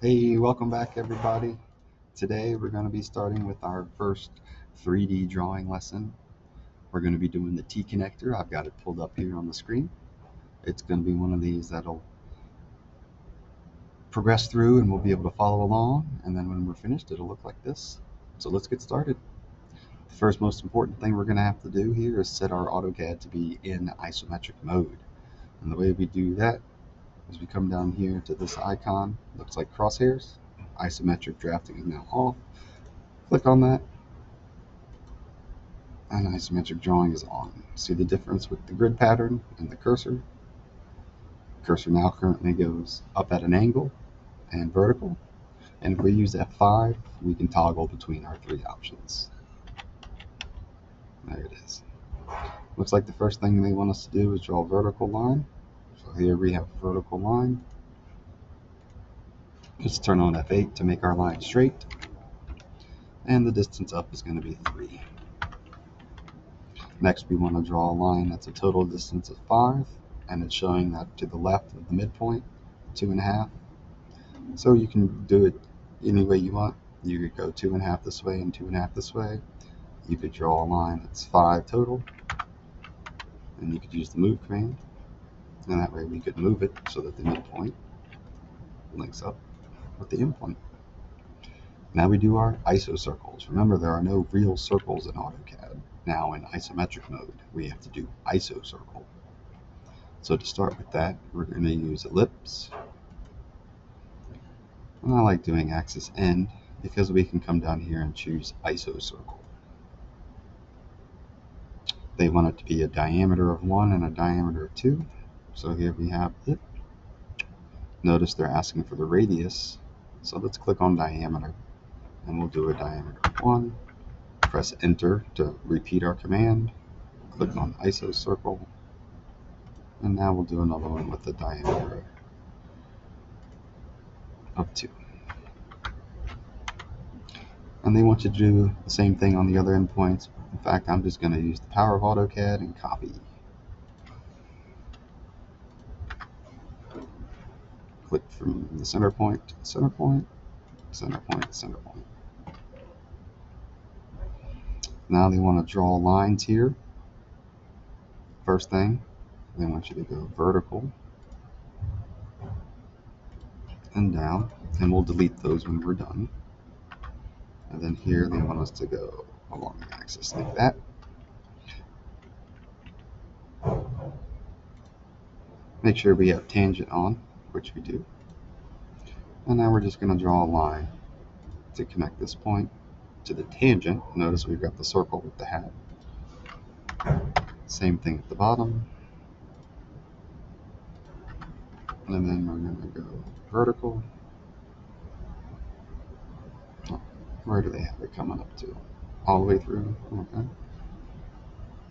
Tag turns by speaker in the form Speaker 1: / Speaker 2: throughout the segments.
Speaker 1: Hey, welcome back everybody. Today we're going to be starting with our first 3D drawing lesson. We're going to be doing the T-connector. I've got it pulled up here on the screen. It's going to be one of these that'll progress through and we'll be able to follow along, and then when we're finished it'll look like this. So let's get started. The first most important thing we're going to have to do here is set our AutoCAD to be in isometric mode. And the way we do that is we come down here to this icon, looks like crosshairs. Isometric drafting is now off. Click on that, and isometric drawing is on. See the difference with the grid pattern and the cursor? Cursor now currently goes up at an angle and vertical, and if we use F5, we can toggle between our three options. There it is. Looks like the first thing they want us to do is draw a vertical line. So here we have a vertical line. Just turn on F8 to make our line straight, and the distance up is going to be 3. Next, we want to draw a line that's a total distance of 5, and it's showing that to the left of the midpoint, 2.5. So you can do it any way you want. You could go 2.5 this way and 2.5 this way. You could draw a line that's 5 total, and you could use the move command, and that way we could move it so that the midpoint links up with the endpoint. Now we do our ISO circles. Remember, there are no real circles in AutoCAD. Now in isometric mode, we have to do ISO circle. So to start with that, we're going to use ellipse. And I like doing axis end because we can come down here and choose ISO circle. They want it to be a diameter of 1 and a diameter of 2. So here we have it. Notice they're asking for the radius. So let's click on diameter, and we'll do a diameter of 1. Press enter to repeat our command. Click on ISO circle. And now we'll do another one with a diameter of 2. And they want you to do the same thing on the other endpoints. In fact, I'm just going to use the power of AutoCAD and copy. Click from the center point to the center point, center point, center point. Now they want to draw lines here. First thing, they want you to go vertical and down, and we'll delete those when we're done. And then here they want us to go along the axis like that. Make sure we have tangent on, which we do. And now we're just going to draw a line to connect this point to the tangent. Notice we've got the circle with the hat. Same thing at the bottom. And then we're going to go vertical. Where do they have it coming up to? All the way through. Okay.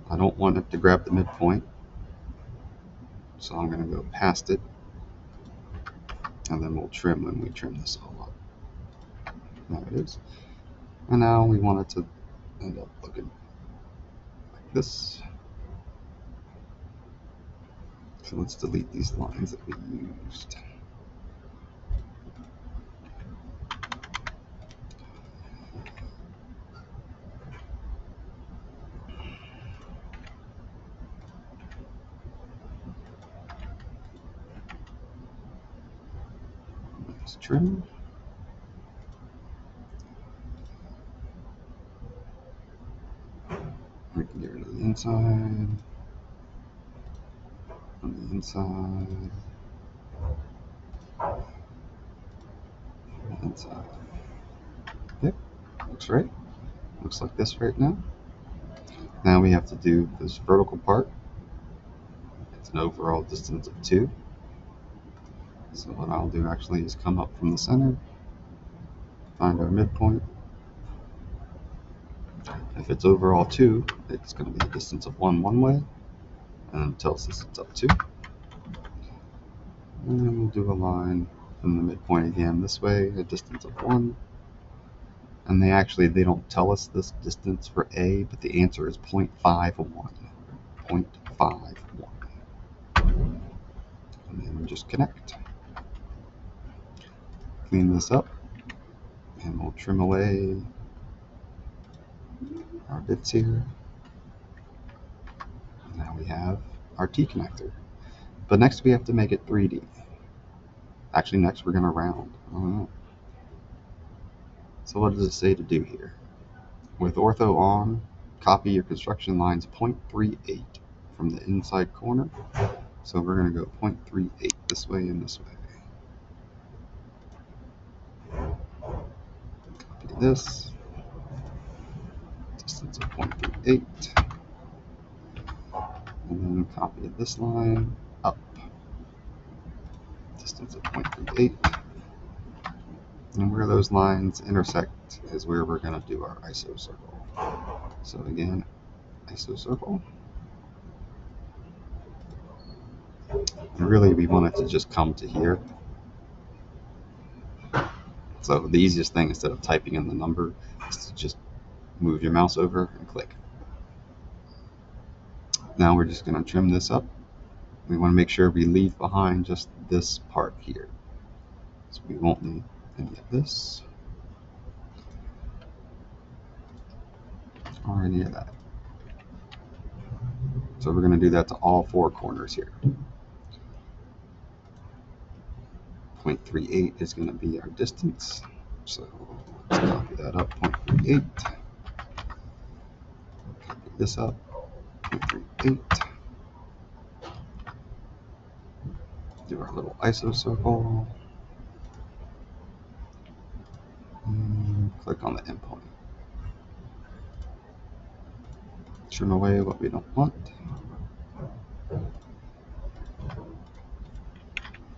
Speaker 1: I don't want it to grab the midpoint, so I'm going to go past it, and then we'll trim when we trim this all up. There it is. And now we want it to end up looking like this. So let's delete these lines that we used. Let's trim. We can get rid of the inside, on the inside, the inside. Yep, looks right. Looks like this right now. Now we have to do this vertical part. It's an overall distance of 2. So what I'll do actually is come up from the center, find our midpoint. If it's overall 2, it's going to be a distance of 1 one way, and then it tells us it's up 2. And then we'll do a line from the midpoint again this way, a distance of 1. And they don't tell us this distance for A, but the answer is 0.51. 0.51. And then we just connect. clean this up, and we'll trim away our bits here. Now we have our T-connector. But next we have to make it 3D. Actually, next we're going to round. So what does it say to do here? With ortho on, copy your construction lines 0.38 from the inside corner. So we're going to go 0.38 this way and this way. Copy this. Distance of 0.38. And then copy this line up. Distance of 0.38. And where those lines intersect is where we're going to do our iso circle. So again, iso circle. And really we want it to just come to here. So the easiest thing, instead of typing in the number, is to just move your mouse over and click. Now we're just going to trim this up. We want to make sure we leave behind just this part here. So we won't need any of this or any of that. So we're going to do that to all four corners here. 0.38 is going to be our distance. So let's copy that up, 0.38. Copy this up, 0.38. Do our little iso circle. And click on the endpoint. Trim away what we don't want.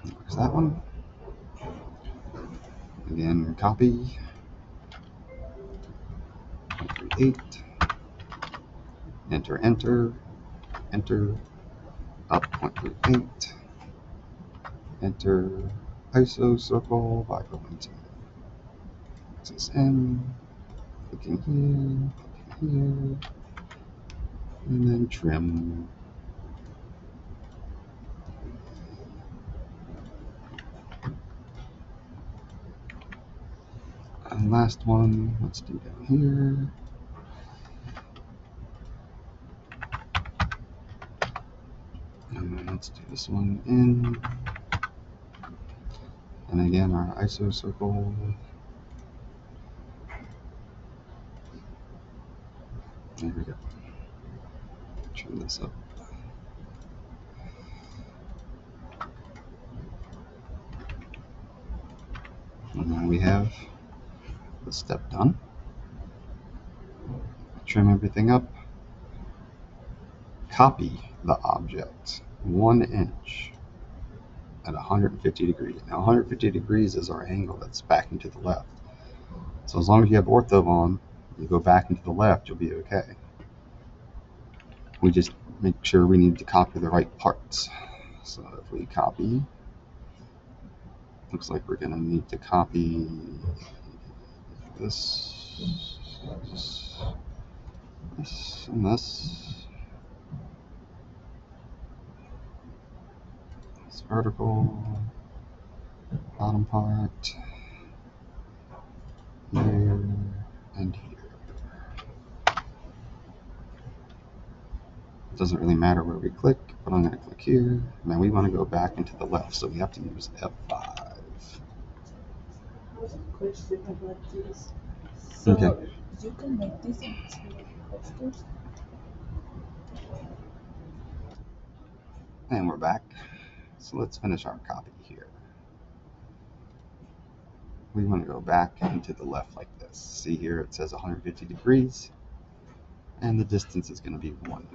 Speaker 1: There's that one. Again, copy. 0.38. Enter, enter, enter. Up 0.38. Enter iso circle by going to axis M. Clicking here, clicking here, and then trim. And last one, let's do down here. And then let's do this one in. And again, our iso circle. There we go. Trim this up. And then we have the step done. Trim everything up. Copy the object 1 inch at 150 degrees. Now 150 degrees is our angle that's back into the left. So as long as you have ortho on, you go back into the left, you'll be okay. We just make sure we need to copy the right parts. So if we copy, looks like we're going to need to copy this, and this. This vertical, bottom part, here, and here. It doesn't really matter where we click, but I'm going to click here. Now we want to go back into the left, so we have to use F5.
Speaker 2: I have a question about this. So
Speaker 1: Okay.
Speaker 2: you can make this into posters?
Speaker 1: And we're back. So let's finish our copy here. We want to go back into the left like this. See here it says 150 degrees, and the distance is going to be 1.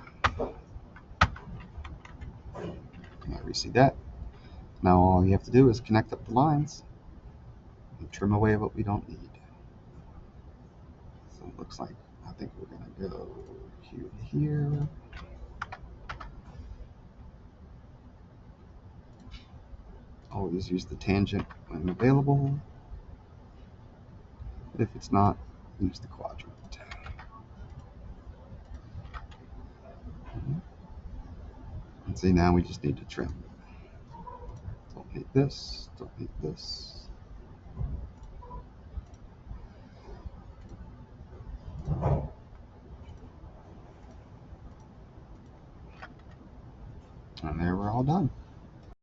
Speaker 1: Now we see that. Now all you have to do is connect up the lines and trim away what we don't need. So it looks like, I think we're going to go here to here. Always use the tangent when available. If it's not, use the quadrant. And see, now we just need to trim. Don't need this, don't need this. And there we're all done.